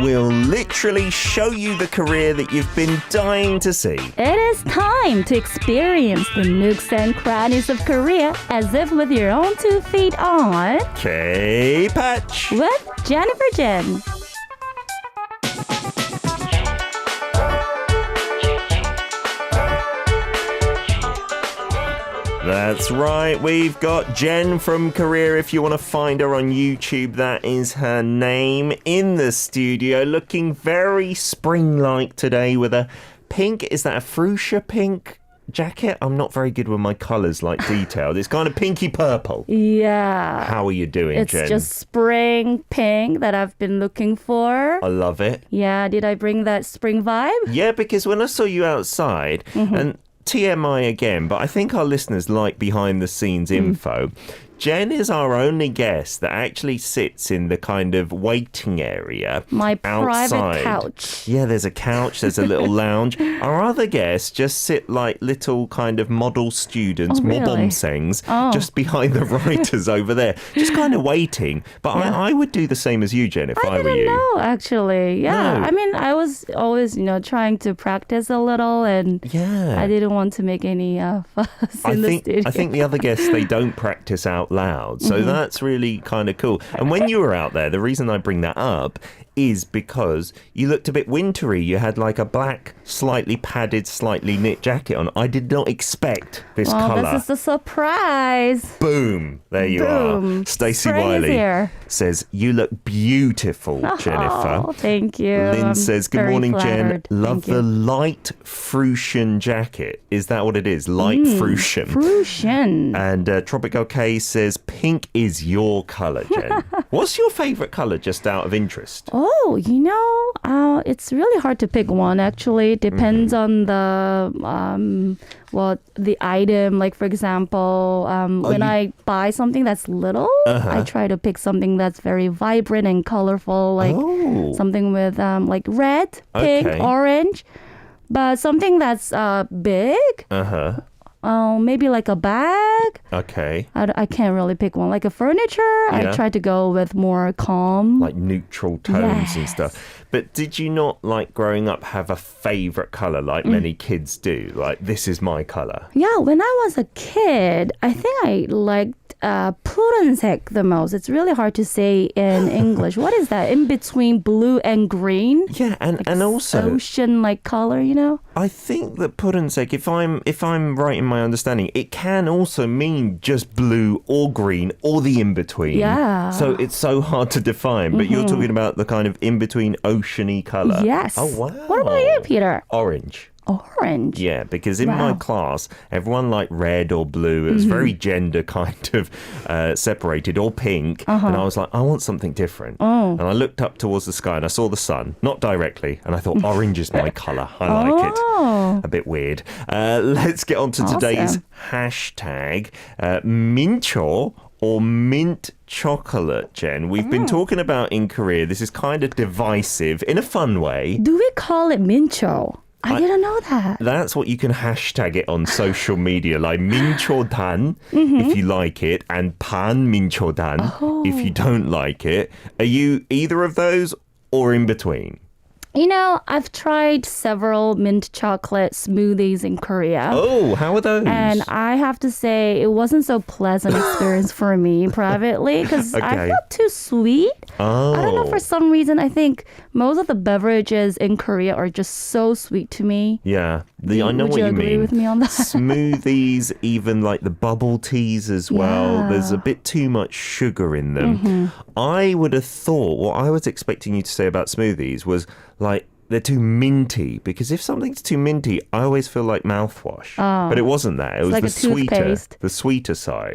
will literally show you the career that you've been dying to see. It is time to experience the nooks and crannies of Korea as if with your own 2 feet on K-Patch with Jennifer Jin. That's right, we've got Jen from Korea. If you want to find her on YouTube, that is her name, in the studio, looking very spring-like today with a pink, is that a fuchsia pink jacket? I'm not very good with my colours, like detailed. It's kind of pinky purple. Yeah. How are you doing, It's Jen? just spring pink that I've been looking for. I love it. Yeah, did I bring that spring vibe? Yeah, because when I saw you outside, and TMI again, but I think our listeners like behind the scenes info. Jen is our only guest that actually sits in the kind of waiting area. My outside. private couch. Yeah, there's a couch, there's a little lounge. Our other guests just sit like little kind of model students, Oh, really? 모범생s, just behind the writers over there, just kind of waiting. But I would do the same as you, Jen, if I were you. No, actually. Yeah. No. I mean, I was always, trying to practice a little and Yeah. I didn't want to make any fuss in the studio. I think the other guests, they don't practice out loud. So that's really kind of cool. And when you were out there, the reason I bring that up is because you looked a bit wintry. You had like a black, slightly padded, slightly knit jacket on. I did not expect this colour. This is the surprise. Boom. There you Boom. are. Stacey Spring is Wiley here. says, you look beautiful, Jennifer. Oh, thank you. Lynn I'm says, good very morning, flattered. Jen. Love Thank you. the light Frusian jacket. Is that what it is? Light Frusian. Fruition. And Tropic OK says, pink is your colour, Jen. What's your favourite colour, just out of interest? Oh, it's really hard to pick one, actually. It depends on the item. Like, for example, when I buy something that's little, I try to pick something that's very vibrant and colorful, like something with like red, pink, Okay. orange. But something that's big, maybe like a bag. Okay. I can't really pick one. Like a furniture, Yeah. I try to go with more calm. Like neutral tones and Yes. stuff. But did you not, like, growing up, have a favourite colour like many kids do? Like, this is my colour. Yeah, when I was a kid, I think I liked 푸른색 the most. It's really hard to say in English. What is that? In between blue and green? Yeah, and also Ocean-like color, I think that puddensek, if I'm right in my understanding, it can also mean just blue or green or the in-between. Yeah. So it's so hard to define, but you're talking about the kind of in-between oceany colour. Yes. Oh, wow. What about you, Peter? Orange. Orange. Yeah, because in my class, everyone liked red or blue. It was very gender kind of separated, or pink. And I was like, I want something different. And I looked up towards the sky and I saw the sun, not directly. And I thought, orange is my colour. I like it. A bit weird. Let's get on to today's hashtag, mincho or mint chocolate, Jen. We've been talking about in Korea. This is kind of divisive in a fun way. Do we call it mincho? I didn't know that. That's what you can hashtag it on social media, like minchodan if you like it, and pan minchodan if you don't like it. Are you either of those or in between? I've tried several mint chocolate smoothies in Korea. Oh, how are those? And I have to say, it wasn't so pleasant experience for me privately because I felt too sweet. Oh. I don't know, for some reason, I think most of the beverages in Korea are just so sweet to me. Yeah, I know Would what you you agree mean. with me on that? Smoothies, even like the bubble teas as well. Yeah. There's a bit too much sugar in them. I would have thought, what I was expecting you to say about smoothies was like, they're too minty, because if something's too minty, I always feel like mouthwash. But it wasn't that. It was like the a toothpaste. sweeter side.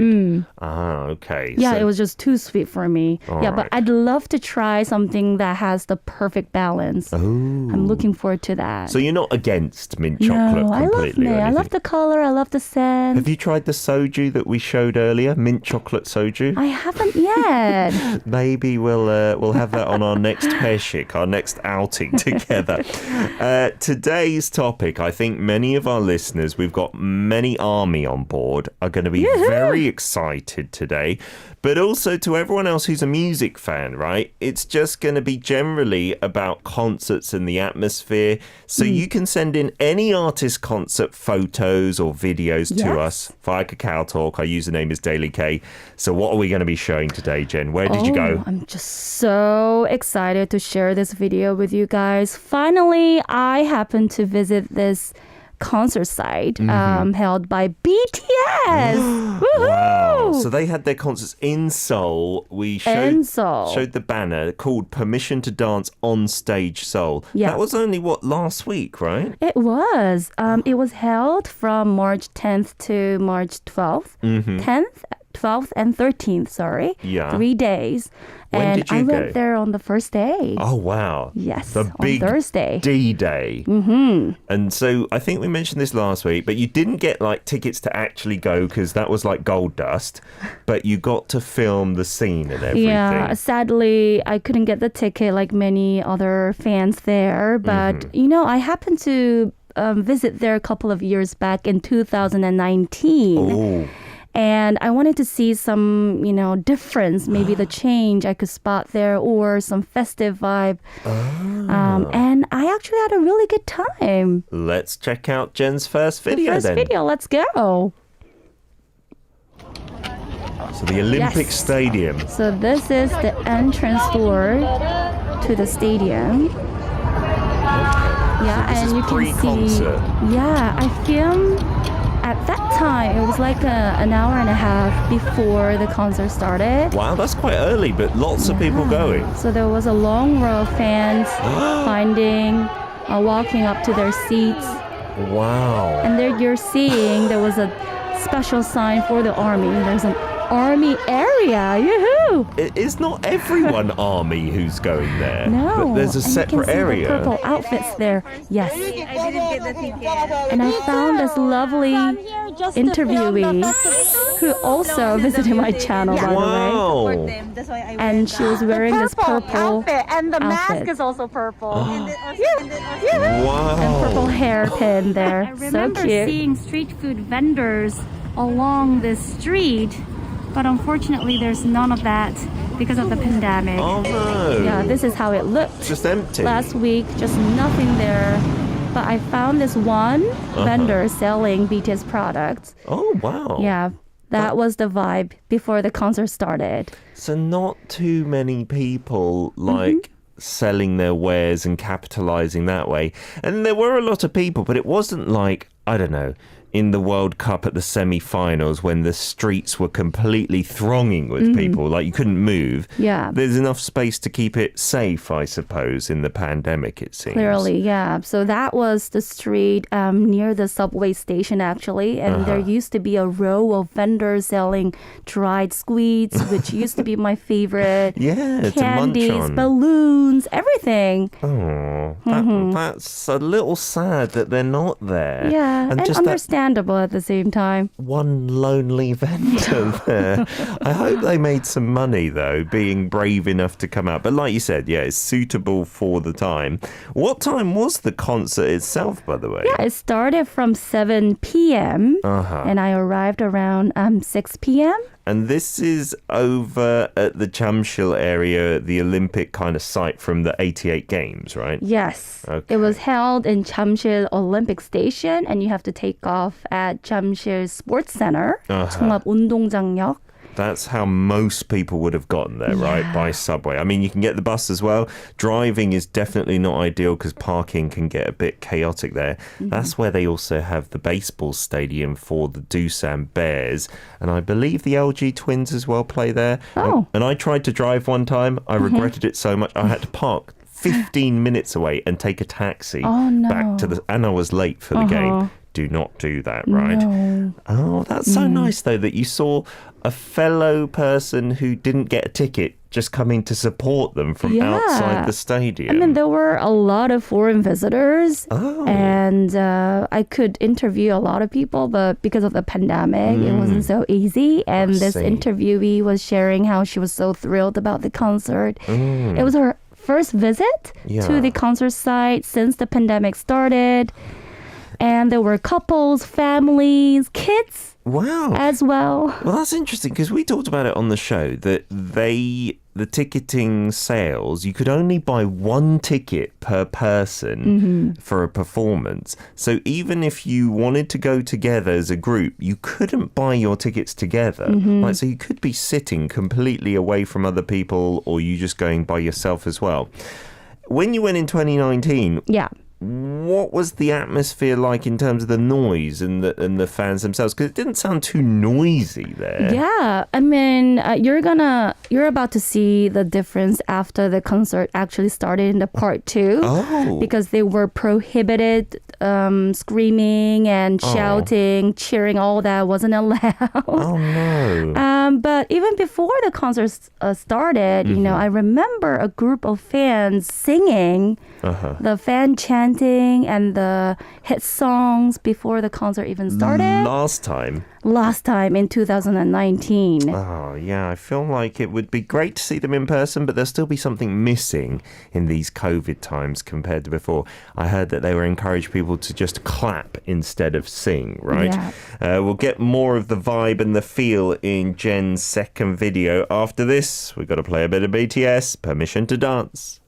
Okay. Yeah, so- it was just too sweet for me. All But right. I'd love to try something that has the perfect balance. Oh. I'm looking forward to that. So you're not against mint chocolate no, I love completely? mint. or I love anything? the color. I love the scent. Have you tried the soju that we showed earlier? Mint chocolate soju? I haven't yet. Maybe we'll have that on our next hairshik, our next outing together. together. Today's topic, I think many of our listeners, we've got many ARMY on board, are going to be very excited today. But also to everyone else who's a music fan, right? It's just going to be generally about concerts and the atmosphere. So you can send in any artist concert photos or videos to us via Kakao Talk. Our username is Daily K. So what are we going to be showing today, Jen? Where did you go? I'm just so excited to share this video with you guys. Finally, I happened to visit this concert site held by BTS. Wow. So they had their concerts in Seoul. We showed the banner called Permission to Dance on Stage Seoul. Yeah. That was only, last week, right? It was. It was held from March 10th to March 12th. 10th, 12th, and 13th, sorry. Yeah. 3 days. When did you I go? went there on the first day. Oh, wow. Yes, the big on Thursday. D-Day. And so I think we mentioned this last week, but you didn't get tickets to actually go because that was like gold dust, but you got to film the scene and everything. Yeah, sadly, I couldn't get the ticket like many other fans there, but I happened to visit there a couple of years back in 2019. Oh. And I wanted to see some, difference, maybe the change I could spot there or some festive vibe. And I actually had a really good time. Let's check out Jen's first video First video, let's go. So the Olympic Stadium. So this is the entrance door to the stadium. Yeah, so and you can pre-concert. see. Yeah, I filmed. At that time, it was like an hour and a half before the concert started. Wow, that's quite early, but lots of people going. So there was a long row of fans walking up to their seats. Wow. And there you're seeing there was a special sign for the army. There's an army area. Yoo-hoo! It's not everyone army who's going there. No. But there's a separate and you can see area. the purple outfits there. Yes. I didn't get the ticket. And I found this lovely interviewee who also visited my channel, by the way. Wow. That's why I And she was wearing this purple outfit, and the mask outfit. is also purple. Oh. Wow. And purple hairpin there. I remember so cute. seeing street food vendors along this street, but unfortunately there's none of that because of the pandemic. Oh no. Yeah, this is how it looked. Just empty. Last week, just nothing there. But I found this one vendor selling BTS products. Oh wow. Yeah, that was the vibe before the concert started. So not too many people selling their wares and capitalizing that way. And there were a lot of people, but it wasn't like, I don't know, in the World Cup at the semi-finals when the streets were completely thronging with people, like you couldn't move. Yeah. There's enough space to keep it safe, I suppose, in the pandemic, it seems. Clearly, yeah. So that was the street near the subway station, actually. And there used to be a row of vendors selling dried sweets, which used to be my favorite. Yeah, to munch candies, on. balloons, everything. Oh, that's a little sad that they're not there. Yeah, and just understandable at the same time. one lonely vendor there. I hope they made some money, though, being brave enough to come out. But like you said, yeah, it's suitable for the time. What time was the concert itself, by the way? Yeah, it started from 7 p.m. And I arrived around 6 p.m. And this is over at the jamsil area, the Olympic kind of site from the 88 Games, right? Yes. Okay. It was held in jamsil Olympic Station, and you have to take off at jamsil Sports Center, 종합운동장역. That's how most people would have gotten there, right? By subway. I mean, you can get the bus as well. Driving is definitely not ideal because parking can get a bit chaotic there. That's where they also have the baseball stadium for the Doosan Bears. And I believe the LG Twins as well play there. Oh. And I tried to drive one time. I regretted it so much. I had to park 15 minutes away and take a taxi back to the... And I was late for the game. Do not do that, right? No. Oh, that's so nice, though, that you saw a fellow person who didn't get a ticket just coming to support them from outside the stadium. I mean, there were a lot of foreign visitors, and I could interview a lot of people, but because of the pandemic, it wasn't so easy. And this interviewee was sharing how she was so thrilled about the concert. It was her first visit to the concert site since the pandemic started. And there were couples, families, kids as well. Well, that's interesting because we talked about it on the show that the ticketing sales, you could only buy one ticket per person for a performance. So even if you wanted to go together as a group, you couldn't buy your tickets together. Like, so you could be sitting completely away from other people or you just going by yourself as well. When you went in 2019, what was the atmosphere like in terms of the noise and the fans themselves? Because it didn't sound too noisy there. Yeah, I mean, you're about to see the difference after the concert actually started in the part 2. Because they were prohibited screaming and shouting, cheering, all that wasn't allowed. Oh no. But even before the concert started, you know, I remember a group of fans singing the fan chanting and the hit songs before the concert even started. Last time in 2019. Oh, yeah. I feel like it would be great to see them in person, but there'll still be something missing in these COVID times compared to before. I heard that they were encouraging people to just clap instead of sing, right? Yeah. We'll get more of the vibe and the feel in Jen's second video. After this, we've got to play a bit of BTS, Permission to Dance.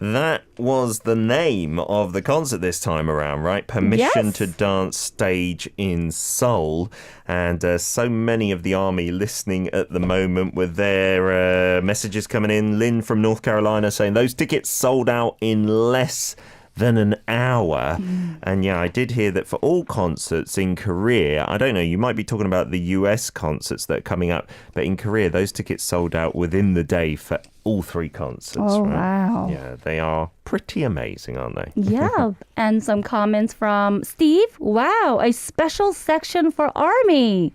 That was the name of the concert this time around, right? Permission to Dance stage in Seoul. And so many of the ARMY listening at the moment with their messages coming in. Lynn from North Carolina saying those tickets sold out in less than an hour. And yeah, I did hear that for all concerts in Korea, I don't know, you might be talking about the US concerts that are coming up, but in Korea, those tickets sold out within the day for all 3 concerts. Oh, right? wow. Yeah, they are pretty amazing, aren't they? Yeah. And some comments from Steve. Wow, a special section for ARMY.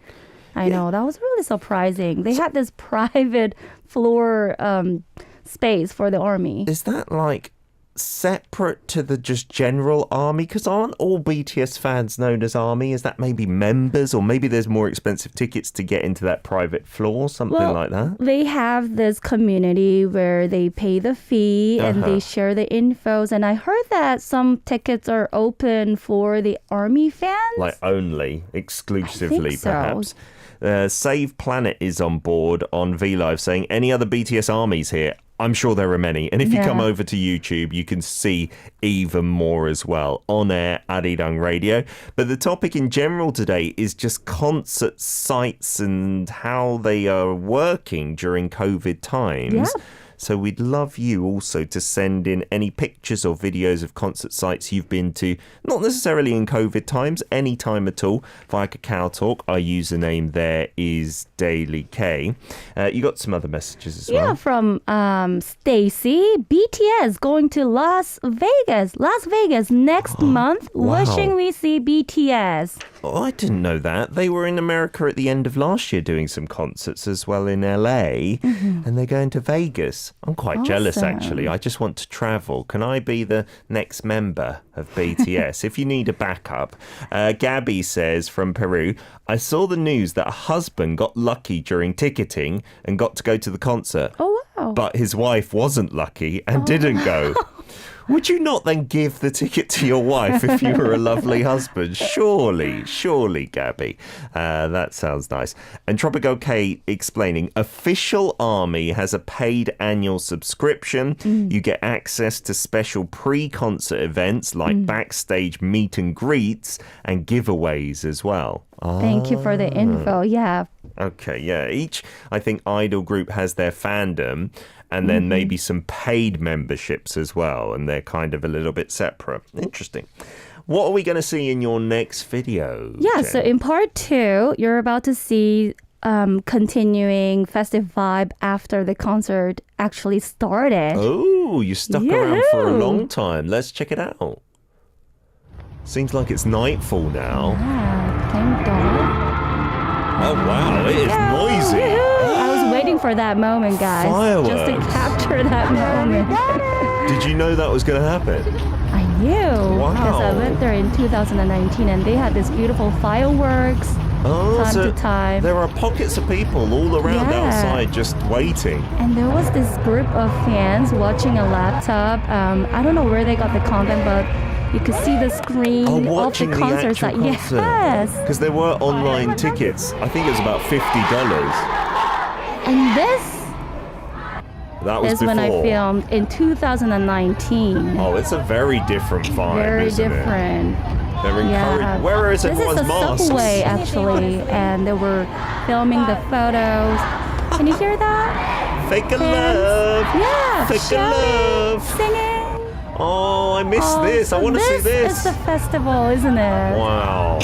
I know, that was really surprising. They had this private floor space for the ARMY. Is that like separate to the just general ARMY? Because aren't all BTS fans known as ARMY? Is that maybe members, or maybe there's more expensive tickets to get into that private floor, something like that? They have this community where they pay the fee and they share the infos. And I heard that some tickets are open for the ARMY fans. Like only, exclusively, I think so. perhaps. Save Planet is on board on VLive saying, any other BTS ARMYs here? I'm sure there are many. And if you come over to YouTube, you can see even more as well on air at Arirang Radio. But the topic in general today is just concert sites and how they are working during COVID times. Yeah. So we'd love you also to send in any pictures or videos of concert sites you've been to, not necessarily in COVID times, any time at all, via Kakao Talk. Our username there is DailyK. You got some other messages as well. Yeah, from Stacy. BTS going to Las Vegas next month. Wow. Wishing we see BTS. Oh, I didn't know that. They were in America at the end of last year doing some concerts as well in LA, and they're going to Vegas. I'm quite jealous, actually. I just want to travel. Can I be the next member of BTS? If you need a backup. Gabby says from Peru, I saw the news that a husband got lucky during ticketing and got to go to the concert. Oh, wow. But his wife wasn't lucky and didn't go. Would you not then give the ticket to your wife if you were a lovely husband? Surely, Gabby. That sounds nice. And Tropico K explaining, official ARMY has a paid annual subscription. You get access to special pre-concert events like backstage meet and greets and giveaways as well. Thank you for the info. Yeah. Okay, yeah. Each, I think, idol group has their fandom and then maybe some paid memberships as well. And they're kind of a little bit separate. Interesting. What are we going to see in your next video? Yeah, Jen? so in part 2, you're about to see continuing festive vibe after the concert actually started. Oh, you stuck around for a long time. Let's check it out. Seems like it's nightfall now. Yeah, thank God. Oh, wow, it is noisy. I was waiting for that moment, guys. Fireworks. Just to capture that moment. Did you know that was going to happen? I knew. Wow. Because I went there in 2019 and they had this beautiful fireworks time to time. There are pockets of people all around outside just waiting. And there was this group of fans watching a laptop. I don't know where they got the content, but you could see the screen of the watching concert. the actual concert. Yes. Because there were online tickets. I think it was about $50. And this That was is before. when I filmed in 2019. Oh, it's a very different vibe, Very isn't different. it? They're encouraged. Where is everyone's This is a masks? subway, actually, and they were filming the photos. Can you hear that? Fake a Fans? love. Yeah, Fake a shouting, love. singing. Oh, I missed this. So I want to see this. It's the festival, isn't it? Wow.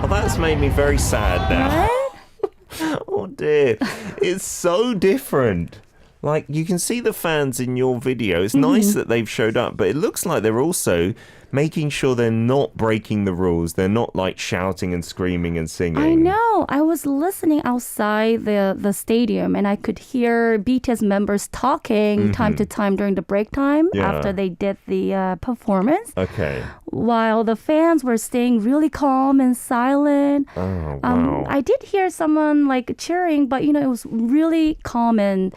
Oh, that's made me very sad now. Right? Oh dear. It's so different. Like, you can see the fans in your video. It's nice that they've showed up, but it looks like they're also making sure they're not breaking the rules. They're not like shouting and screaming and singing. I know. I was listening outside the stadium and I could hear BTS members talking time to time during the break time after they did the performance. Okay. While the fans were staying really calm and silent. Oh, wow. I did hear someone like cheering, but it was really calm and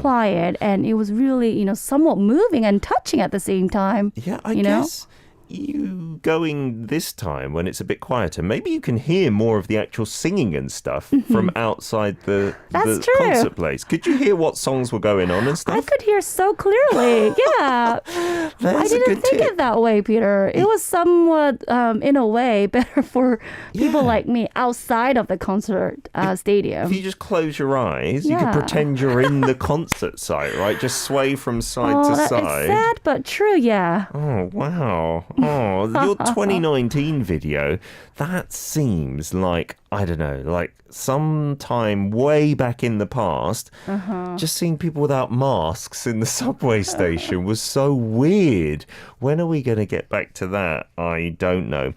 quiet, and it was really, somewhat moving and touching at the same time. Yeah, I guess you going this time when it's a bit quieter, maybe you can hear more of the actual singing and stuff from outside the true. concert place. Could you hear what songs were going on and stuff? I could hear so clearly. Yeah. I didn't think it that way, Peter. It was somewhat, in a way, better for people like me outside of the concert stadium. If you just close your eyes, you could pretend you're in the concert site, right? Just sway from side to side. It's sad, but true, yeah. Oh, wow. Oh, your 2019 video, that seems like, I don't know, like sometime way back in the past, just seeing people without masks in the subway station was so weird. When are we going to get back to that? I don't know.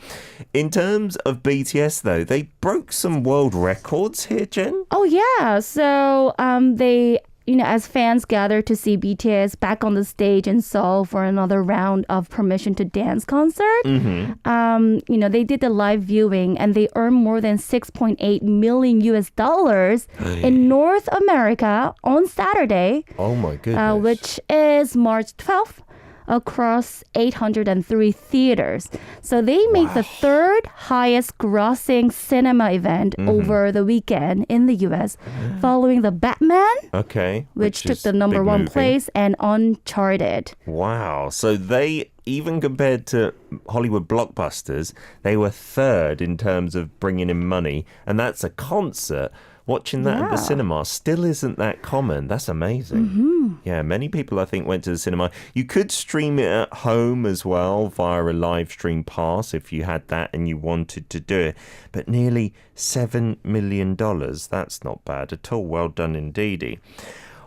In terms of BTS, though, they broke some world records here, Jen? Oh, yeah. So they... as fans gather to see BTS back on the stage in Seoul for another round of Permission to Dance concert, they did the live viewing and they earned more than $6.8 million in North America on Saturday. Oh my goodness. Which is March 12th. Across 803 theaters. So they made the third highest grossing cinema event over the weekend in the US, following the Batman, which took the number one place, and Uncharted. Wow. So they, even compared to Hollywood blockbusters, they were third in terms of bringing in money. And that's a concert. Watching that at the cinema still isn't that common. That's amazing. Yeah, many people, I think, went to the cinema. You could stream it at home as well via a live stream pass if you had that and you wanted to do it. But nearly $7 million. That's not bad at all. Well done indeedy.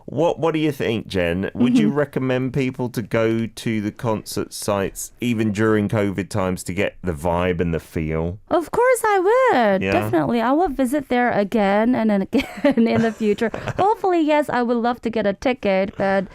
What do you think, Jen? Would you recommend people to go to the concert sites even during COVID times to get the vibe and the feel? Of course I would. Yeah. Definitely. I will visit there again and then again in the future. Hopefully, yes, I would love to get a ticket, but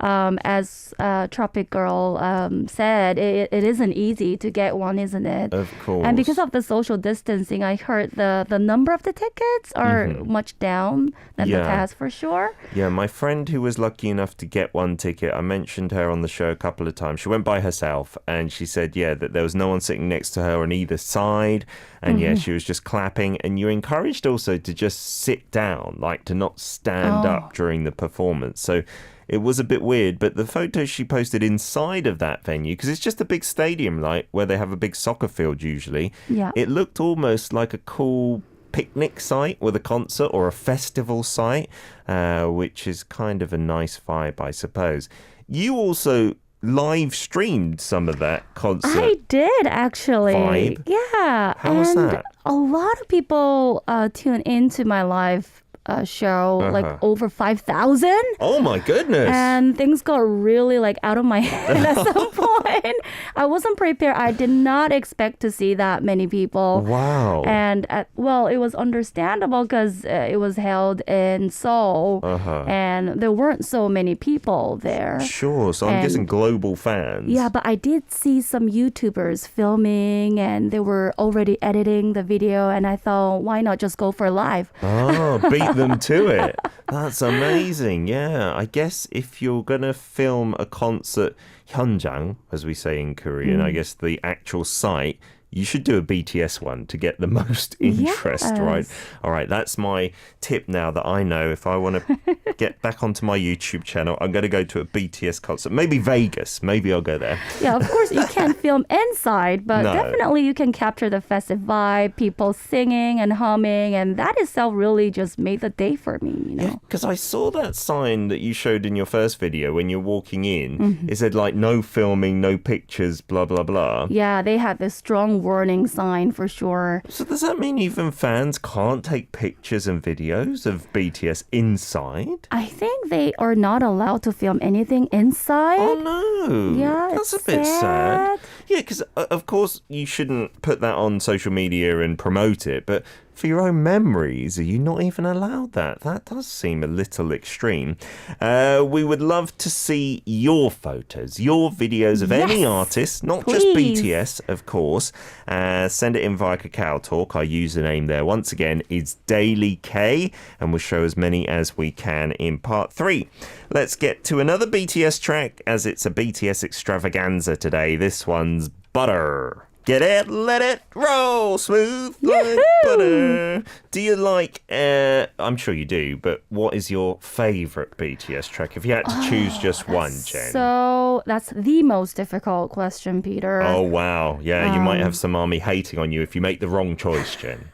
as Tropic Girl said, it isn't easy to get one, isn't it? Of course. And because of the social distancing, I heard the number of the tickets are much down than the past for sure. Yeah, my friend who was lucky enough to get one ticket, I mentioned her on the show a couple of times. She went by herself and she said, that there was no one sitting next to her on either side. And she was just clapping. And you're encouraged also to just sit down, like to not stand up during the performance. So it was a bit weird, but the photos she posted inside of that venue, because it's just a big stadium, like where they have a big soccer field usually, it looked almost like a cool picnic site with a concert or a festival site, which is kind of a nice vibe, I suppose. You also live streamed some of that concert. I did, actually. Vibe? Yeah. How was that? A lot of people tune into my live show, like over 5,000. Oh my goodness. And things got really like out of my head at some point. I wasn't prepared. I did not expect to see that many people. Wow. And well, it was understandable because it was held in Seoul and there weren't so many people there. Sure. So I'm guessing global fans. Yeah, but I did see some YouTubers filming and they were already editing the video and I thought, why not just go for live? Oh, beat them to it. That's amazing. Yeah, I guess if you're going to film a concert, 현장, as we say in Korean, I guess the actual site, you should do a BTS one to get the most interest, right? All right, that's my tip now that I know. If I want to get back onto my YouTube channel, I'm going to go to a BTS concert. Maybe Vegas. Maybe I'll go there. Yeah, of course, you can't film inside, but definitely you can capture the festive vibe, people singing and humming, and that itself really just made the day for me, you know? Because I saw that sign that you showed in your first video when you're walking in. It said, like, no filming, no pictures, blah, blah, blah. Yeah, they had this strong warning sign for sure. So does that mean even fans can't take pictures and videos of BTS inside? I think they are not allowed to film anything inside. Oh no. Yeah, that's it's a bit sad. sad. Yeah, because of course you shouldn't put that on social media and promote it, but for your own memories, are you not even allowed that? That does seem a little extreme. We would love to see your photos, your videos of any artist, not just BTS, of course. Send it in via Kakao Talk. Our username there, once again, is DailyK, and we'll show as many as we can in part 3. Let's get to another BTS track, as it's a BTS extravaganza today. This one's Butter. Get it, let it roll, smooth like butter. Do you like, I'm sure you do, but what is your favourite BTS track? If you had to choose just one, Jen. So that's the most difficult question, Peter. Oh, wow. Yeah, you might have some army hating on you if you make the wrong choice, Jen.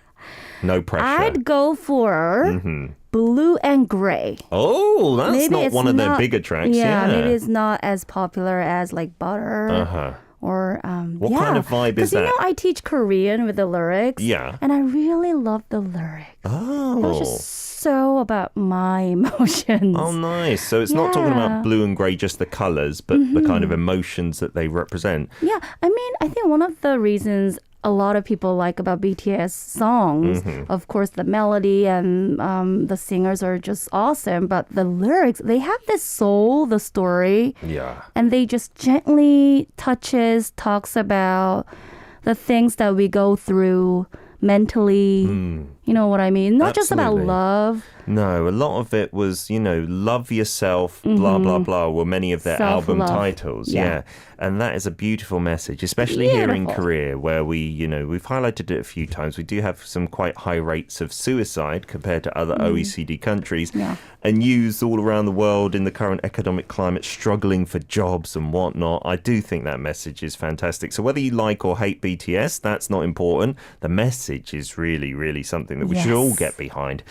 No pressure. I'd go for Blue and Gray. Oh, that's maybe not one of their bigger tracks. Yeah, maybe it's not as popular as like Butter. Or what kind of vibe is that? Because you know I teach Korean with the lyrics. Yeah. And I really love the lyrics. Oh. It was just so about my emotions. Oh, nice. So it's not talking about blue and grey, just the colours, but the kind of emotions that they represent. Yeah. I mean, I think one of the reasons a lot of people like about BTS songs, of course, the melody and the singers are just awesome. But the lyrics, they have this soul, the story. Yeah. And they just gently talks about the things that we go through mentally. You know what I mean? Not just about love. No, a lot of it was, love yourself, blah, blah, blah, were many of their album titles. Yeah. And that is a beautiful message, especially here in Korea, where we've highlighted it a few times. We do have some quite high rates of suicide compared to other OECD countries. Yeah. And youth all around the world in the current economic climate struggling for jobs and whatnot. I do think that message is fantastic. So whether you like or hate BTS, that's not important. The message is really, really something that we should all get behind.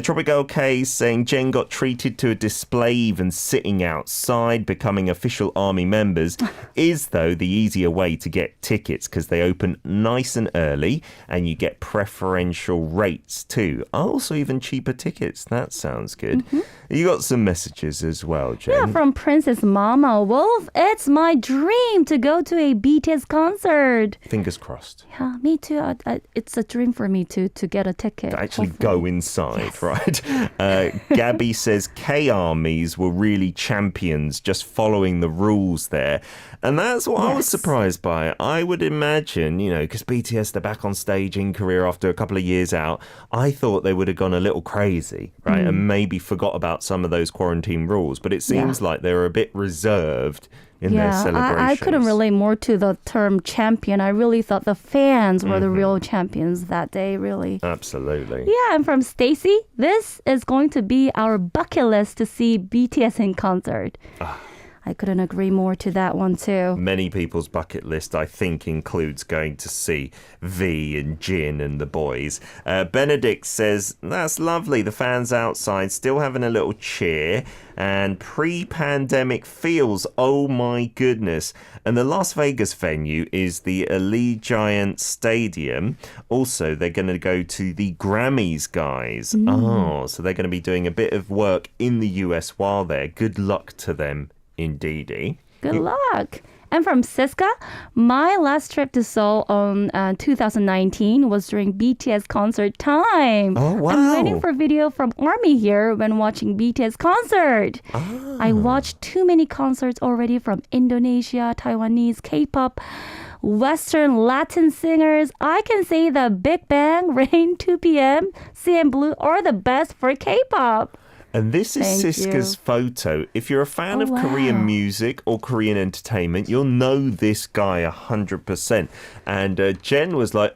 Tropical K saying Jen got treated to a display even sitting outside, becoming official army members is, though, the easier way to get tickets because they open nice and early and you get preferential rates too. Also, even cheaper tickets. That sounds good. You got some messages as well, Jen. Yeah, from Princess Mama Wolf. It's my dream to go to a BTS concert. Fingers crossed. Yeah, me too. It's a dream for me to get a ticket. To actually go inside, right? Gabby says K-armies were really champions just following the rules there. And that's what I was surprised by. I would imagine, because BTS, they're back on stage in Korea after a couple of years out. I thought they would have gone a little crazy, right? And maybe forgot about some of those quarantine rules. But it seems like they were a bit reserved in their celebrations. I couldn't relate more to the term champion. I really thought the fans were the real champions that day, really. Absolutely. Yeah, and from Stacy, this is going to be our bucket list to see BTS in concert. I couldn't agree more to that one too. Many people's bucket list, I think, includes going to see V and Jin and the boys. Benedict says, that's lovely. The fans outside still having a little cheer and pre-pandemic feels. Oh my goodness. And the Las Vegas venue is the Allegiant Stadium. Also, they're going to go to the Grammys, guys. Oh, so they're going to be doing a bit of work in the US while there. Good luck to them. Indeedy. Good luck. And from Siska, my last trip to Seoul on 2019 was during BTS concert time. Oh, wow. I'm waiting for video from ARMY here when watching BTS concert. I watched too many concerts already from Indonesia, Taiwanese, K-pop, Western Latin singers. I can say the Big Bang, Rain, 2 p.m., CN Blue are the best for K-pop. And this is Thank Siska's you. photo. If you're a fan of wow. Korean music or Korean entertainment, you'll know this guy 100%. And Jen was like,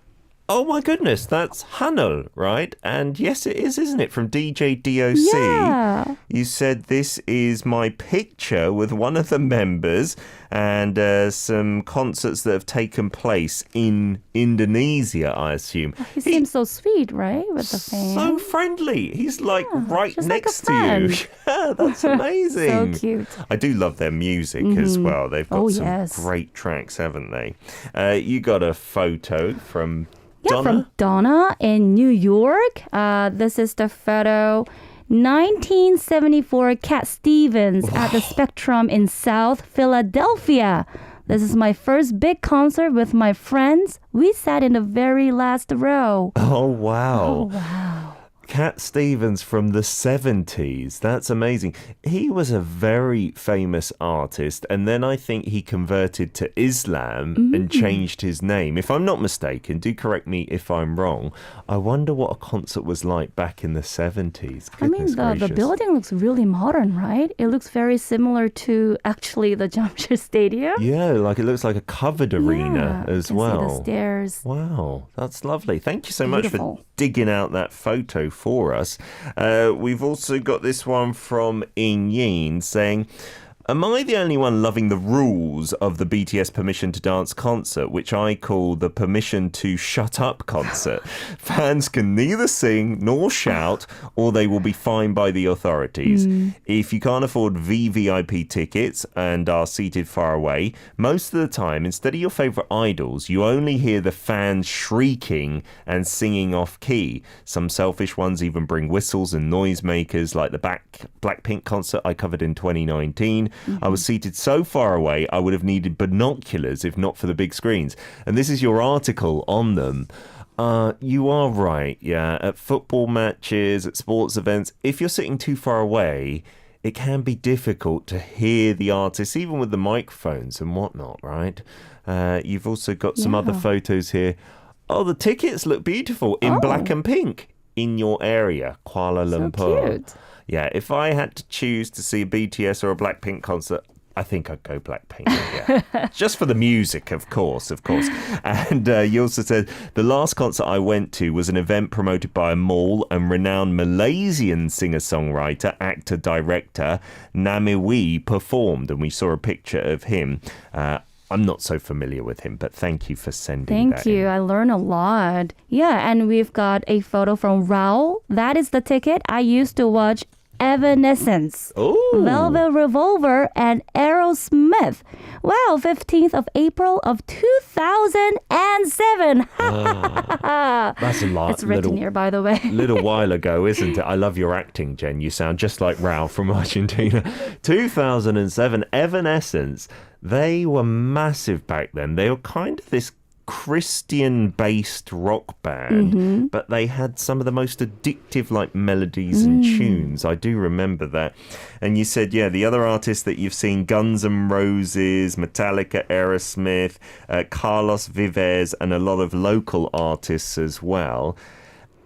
oh my goodness, that's Hanul, right? And yes, it is, isn't it? From DJ DOC. Yeah. You said this is my picture with one of the members and some concerts that have taken place in Indonesia, I assume. He seems so sweet, right? With the fans. So friendly. He's like right just like a next to you. friend. Yeah, that's amazing. So cute. I do love their music as well. They've got some yes. great tracks, haven't they? You got a photo from Yeah, Donna? from Donna in New York. This is the photo. 1974 Cat Stevens at the Spectrum in South Philadelphia. This is my first big concert with my friends. We sat in the very last row. Oh, wow. Oh, wow. Cat Stevens from the 70s. That's amazing. He was a very famous artist, and then I think he converted to Islam and changed his name. If I'm not mistaken, do correct me if I'm wrong. I wonder what a concert was like back in the 70s. I mean, the building looks really modern, right? It looks very similar to actually the jamsil Stadium. Yeah, like it looks like a covered arena Yeah, as you can well. see the stairs. Wow, that's lovely. Thank you so much Beautiful. for digging out that photo for us. We've also got this one from In Yin saying, am I the only one loving the rules of the BTS Permission to Dance concert, which I call the Permission to Shut Up concert? Fans can neither sing nor shout, or they will be fined by the authorities. If you can't afford VVIP tickets and are seated far away, most of the time, instead of your favorite idols, you only hear the fans shrieking and singing off key. Some selfish ones even bring whistles and noisemakers, like the Blackpink concert I covered in 2019. I was seated so far away, I would have needed binoculars if not for the big screens. And this is your article on them. You are right, yeah. At football matches, at sports events, if you're sitting too far away, it can be difficult to hear the artists, even with the microphones and whatnot, right? You've also got some other photos here. Oh, the tickets look beautiful in black and pink in your area, Kuala Lumpur. So cute. Yeah, if I had to choose to see a BTS or a Blackpink concert, I think I'd go Blackpink, yeah. Just for the music, of course. And you also said, the last concert I went to was an event promoted by a mall and renowned Malaysian singer-songwriter, actor, director, Namiwi performed, and we saw a picture of him. I'm not so familiar with him, but thank you for sending that Thank you. in. I learned a lot. Yeah, and we've got a photo from Raul. That is the ticket. I used to watch Evanescence, Velvet Revolver, and Aerosmith. Wow, 15th of April of 2007. That's a lot. It's written here, by the way. Little while ago, isn't it? I love your acting, Jen. You sound just like Raul from Argentina. 2007, Evanescence. They were massive back then. They were kind of this Christian-based rock band, but they had some of the most addictive like melodies and tunes. I do remember that. And you said, yeah, the other artists that you've seen, Guns N' Roses, Metallica, Aerosmith, Carlos Vives, and a lot of local artists as well.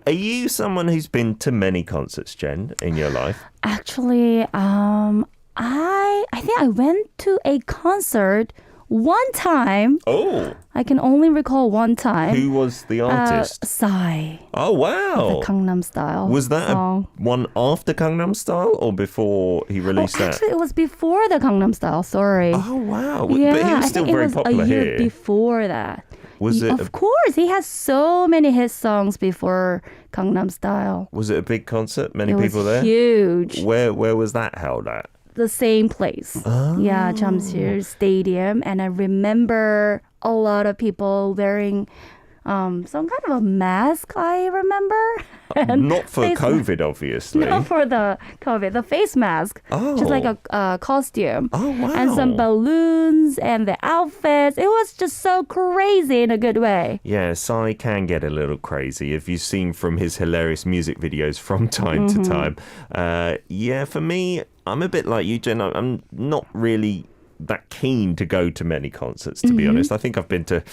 Are you someone who's been to many concerts, Jen, in your life? Actually, I think I went to a concert one time. Oh. I can only recall one time. Who was the artist? Psy. Oh, wow. The Gangnam Style. Was that song. one after Gangnam Style or before he released that? Actually, it was before the Gangnam Style. Sorry. Oh, wow. Yeah, But he was still very popular a year here. before that. Was it Of course, he has so many hit songs before Gangnam Style. Was it a big concert? Many It people was there? huge. Where was that held at? The same place. Yeah, jamsil Stadium. And I remember a lot of people wearing some kind of a mask, I remember. And Not for face COVID, obviously. Not for the COVID, the face mask. Oh. Just like a costume. Oh, wow. And some balloons and the outfits. It was just so crazy in a good way. Yeah, Psy can get a little crazy if you've seen from his hilarious music videos from time to time. Yeah, for me, I'm a bit like you, Jen. I'm not really that keen to go to many concerts, to be honest. I think I've been to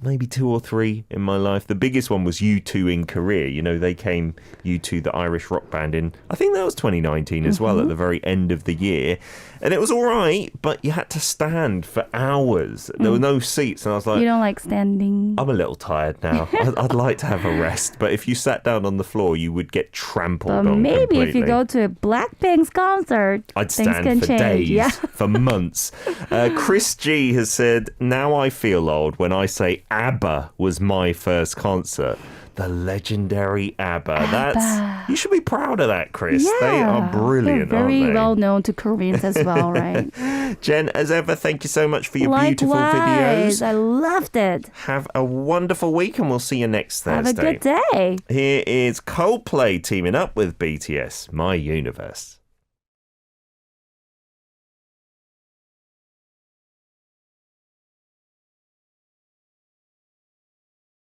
maybe 2 or 3 in my life. The biggest one was U2 in Korea. You know, they came, U2, the Irish rock band, in, I think that was 2019 as well, at the very end of the year. And it was all right, but you had to stand for hours. There were no seats. And I was like, You don't like standing? I'm a little tired now. I'd like to have a rest. But if you sat down on the floor, you would get trampled on Maybe completely. if you go to Blackpink's concert, I'd things stand can for change. days, Yeah. for months. Chris G has said, now I feel old when I say ABBA was my first concert. The legendary ABBA. You should be proud of that, Chris. Yeah. They are brilliant, They're very aren't they? well known to Koreans as well, right? Jen, as ever, thank you so much for your beautiful Likewise, videos. I loved it. Have a wonderful week and we'll see you next Thursday. Have a good day. Here is Coldplay teaming up with BTS, My Universe.